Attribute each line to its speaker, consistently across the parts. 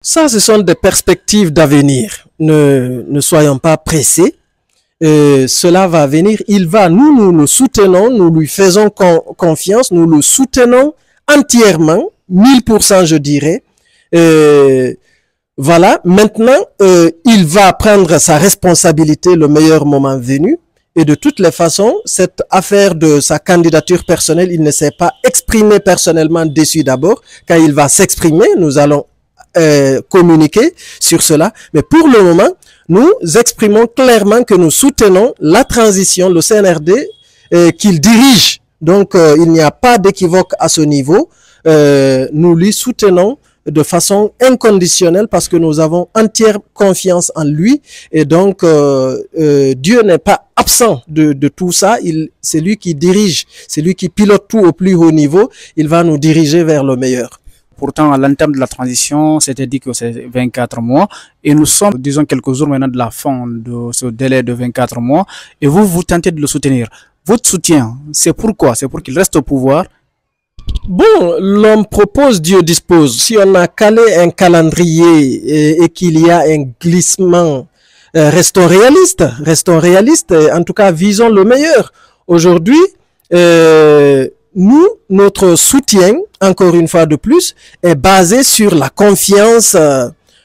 Speaker 1: Ça, ce sont des perspectives d'avenir. Ne soyons pas pressés. Cela va venir. Nous le soutenons, nous lui faisons confiance, nous le soutenons entièrement, 1000% je dirais. Voilà. Maintenant, il va prendre sa responsabilité le meilleur moment venu. Et de toutes les façons, cette affaire de sa candidature personnelle, il ne s'est pas exprimé personnellement dessus d'abord. Quand il va s'exprimer, nous allons communiquer sur cela. Mais pour le moment, nous exprimons clairement que nous soutenons la transition, le CNRD, qu'il dirige. Donc, il n'y a pas d'équivoque à ce niveau. Nous lui soutenons de façon inconditionnelle parce que nous avons entière confiance en lui. Et donc, Dieu n'est pas absent de tout ça. C'est lui qui dirige, c'est lui qui pilote tout au plus haut niveau. Il va nous diriger vers le meilleur.
Speaker 2: Pourtant, à l'entame de la transition, c'était dit que c'est 24 mois. Et nous sommes, disons, quelques jours maintenant de la fin de ce délai de 24 mois. Et vous tentez de le soutenir. Votre soutien, c'est pourquoi? C'est pour qu'il reste au pouvoir?
Speaker 1: Bon, l'homme propose, Dieu dispose. Si on a calé un calendrier et qu'il y a un glissement, restons réalistes. Restons réalistes. En tout cas, visons le meilleur. Aujourd'hui, notre soutien, encore une fois de plus, est basé sur la confiance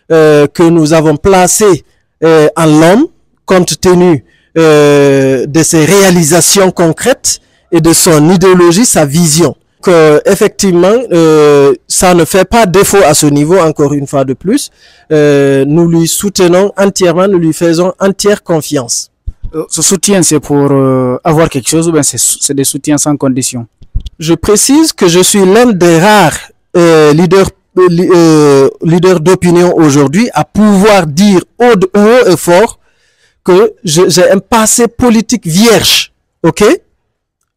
Speaker 1: que nous avons placée en l'homme, compte tenu de ses réalisations concrètes et de son idéologie, sa vision. Effectivement, ça ne fait pas défaut à ce niveau, encore une fois de plus. Nous lui soutenons entièrement, nous lui faisons entière confiance.
Speaker 2: Ce soutien, c'est pour avoir quelque chose ou bien c'est des soutiens sans condition?
Speaker 1: Je précise que je suis l'un des rares leaders d'opinion aujourd'hui à pouvoir dire haut et fort que j'ai un passé politique vierge, ok?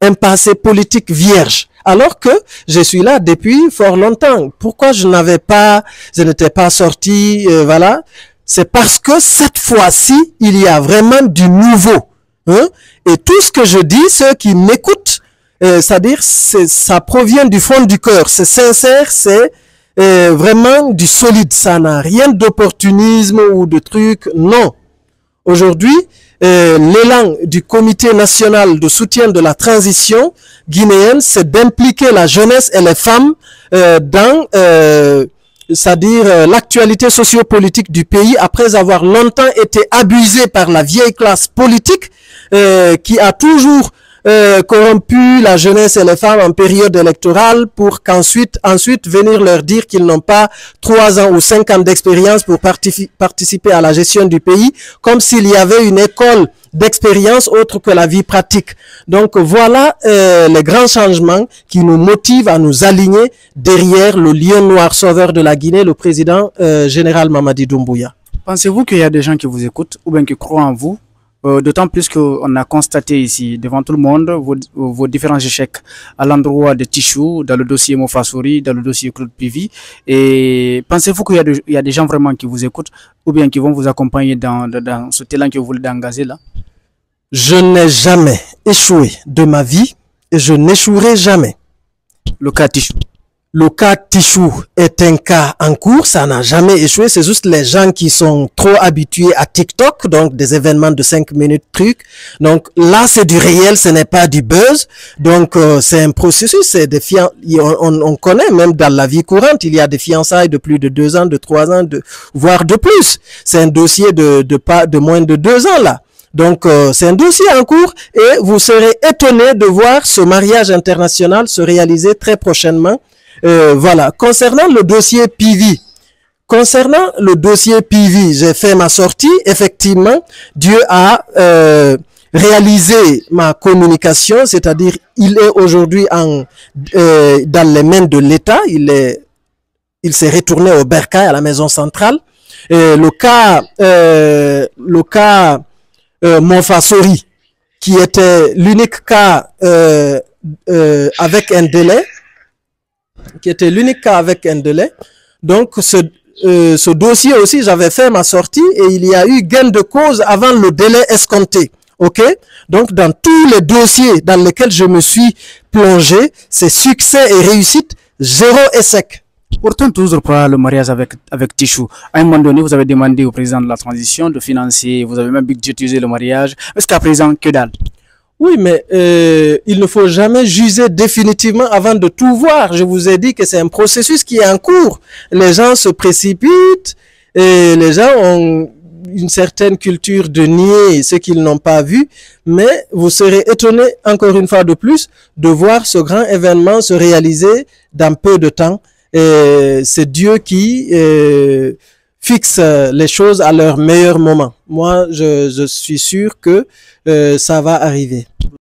Speaker 1: Un passé politique vierge. Alors que je suis là depuis fort longtemps. Pourquoi je n'étais pas sorti, voilà? C'est parce que cette fois-ci, il y a vraiment du nouveau. Hein? Et tout ce que je dis, ceux qui m'écoutent, c'est-à-dire, ça provient du fond du cœur. C'est sincère, c'est vraiment du solide. Ça n'a rien d'opportunisme ou de truc. Non. Aujourd'hui, l'élan du Comité national de soutien de la transition guinéenne, c'est d'impliquer la jeunesse et les femmes dans, c'est-à-dire l'actualité sociopolitique du pays après avoir longtemps été abusée par la vieille classe politique qui a toujours corrompu la jeunesse et les femmes en période électorale pour ensuite venir leur dire qu'ils n'ont pas 3 ans ou 5 ans d'expérience pour participer à la gestion du pays, comme s'il y avait une école d'expérience autre que la vie pratique. Donc voilà les grands changements qui nous motivent à nous aligner derrière le lion noir sauveur de la Guinée, le président général Mamadi Doumbouya.
Speaker 2: Pensez-vous qu'il y a des gens qui vous écoutent ou bien qui croient en vous? D'autant plus qu'on a constaté ici, devant tout le monde, vos différents échecs à l'endroit de Tichou, dans le dossier Mofasouri, dans le dossier Claude Pivi. Et pensez-vous qu'il y a des gens vraiment qui vous écoutent ou bien qui vont vous accompagner dans ce talent que vous voulez engager là?
Speaker 1: Je n'ai jamais échoué de ma vie et je n'échouerai jamais.
Speaker 2: Le cas Tichou.
Speaker 1: Le cas Tichou est un cas en cours, ça n'a jamais échoué, c'est juste les gens qui sont trop habitués à TikTok, donc des événements de 5 minutes trucs. Donc là, c'est du réel, ce n'est pas du buzz. Donc c'est un processus, c'est des on connaît même dans la vie courante, il y a des fiançailles de plus de 2 ans, de 3 ans, voire de plus. C'est un dossier de moins de 2 ans là. Donc, c'est un dossier en cours et vous serez étonné de voir ce mariage international se réaliser très prochainement. Voilà. Concernant le dossier Pivi, j'ai fait ma sortie. Effectivement, Dieu a réalisé ma communication, c'est-à-dire il est aujourd'hui dans les mains de l'État. Il s'est retourné au Bercail, à la maison centrale. Le cas Mofasouri, qui était l'unique cas avec un délai, Donc, ce dossier aussi, j'avais fait ma sortie et il y a eu gain de cause avant le délai escompté. Ok? Donc, dans tous les dossiers dans lesquels je me suis plongé, c'est succès et réussite, 0 échec.
Speaker 2: Pourtant, toujours pas le mariage avec Tichou. À un moment donné, vous avez demandé au président de la transition de financer, vous avez même budgétisé le mariage. Est-ce qu'à présent, que dalle?
Speaker 1: Oui, mais il ne faut jamais juger définitivement avant de tout voir. Je vous ai dit que c'est un processus qui est en cours. Les gens se précipitent et les gens ont une certaine culture de nier ce qu'ils n'ont pas vu. Mais vous serez étonné, encore une fois de plus, de voir ce grand événement se réaliser dans peu de temps. Et c'est Dieu qui fixe les choses à leur meilleur moment. Moi, je suis sûr que ça va arriver.